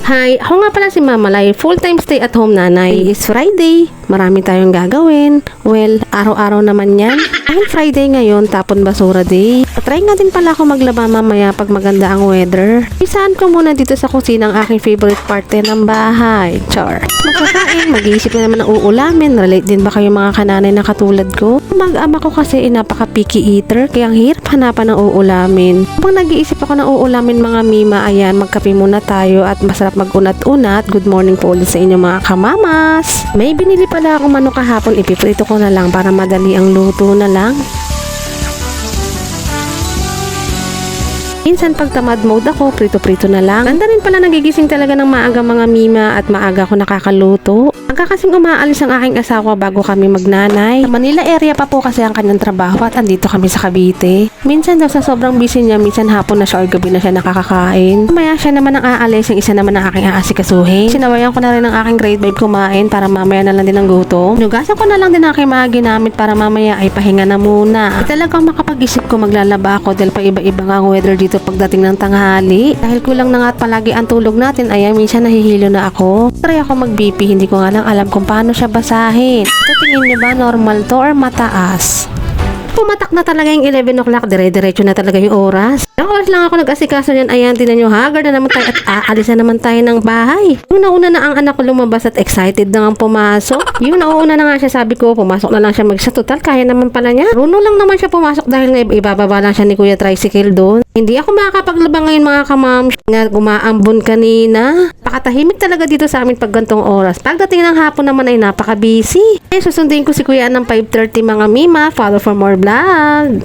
Hi, ako nga pala si Mama Lai, full-time stay-at-home nanay. It's Friday, marami tayong gagawin. Well, araw-araw naman yan. Dahil Friday ngayon, tapon basura day. Try nga din pala ako maglaba mamaya pag maganda ang weather. Isaan ko muna dito sa kusina ang aking favorite parte ng bahay. Char. Magkakain, mag-iisip na naman ng uulamin. Relate din ba kayo mga kananay na katulad ko? Mag-ama ko kasi napaka-picky eater, kaya ang hirap hanapan ng uulamin. Habang nag-iisip ako ng uulamin mga mima, ayan, magkape muna tayo at masarap mag-unat-unat. Good morning po ulit sa inyo mga kamamas. May binili pala akong manok kahapon, ipiprito ko na lang para madali ang luto na lang. Minsan pag tamad mode ako, prito-prito na lang. Ganda rin pala nagigising talaga ng maaga mga mima at maaga ako nakakaluto. Hanggang kasing umaalis ang aking asawa bago kami magnanay. Sa Manila area pa po kasi ang kanyang trabaho at andito kami sa Cavite. Minsan daw sa sobrang busy niya, minsan hapon na siya or gabi na siya nakakakain. Mamaya siya naman ang aalis, yung isa naman ang aking aasikasuhin. Sinawayan ko na rin ang aking grade 5 kumain para mamaya na lang din ang gutom. Nugasan ko na lang din ang aking mga ginamit para mamaya ay pahinga na muna. Talagang makapag-isip ko maglalaba ako dahil pa iba-iba nga ang weather dito pagdating ng tanghali. Dahil kulang na nga at palagi ang tulog natin, ay minsan nahihilo na ako. Try ako mag-BP, hindi ko nga lang alam kung paano siya basahin. Ito tingin niyo ba normal to or mataas? Pumatak na talaga yung 11 o'clock, dire-diretso na talaga yung oras. Ilang oras lang ako nag-asikaso niyan, ayan, tinan nyo, haggard na naman tayo at aalis na naman tayo ng bahay. Yung nauna na ang anak ko lumabas at excited na nga pumasok. Yung nauna na nga siya, sabi ko, pumasok na lang siya mag-isa. Total, kaya naman pala niya. Runo lang naman siya pumasok dahil nga ibababa lang siya ni Kuya Tricycle doon. Hindi ako makakapaglaba ngayon mga kamam. Nga gumaambon kanina. Pakatahimik talaga dito sa amin pag gantong oras. Pagdating ng hapon naman ay napaka-busy. Susundin ko si Kuya ng 5:30 mga mima. Follow for more vlog.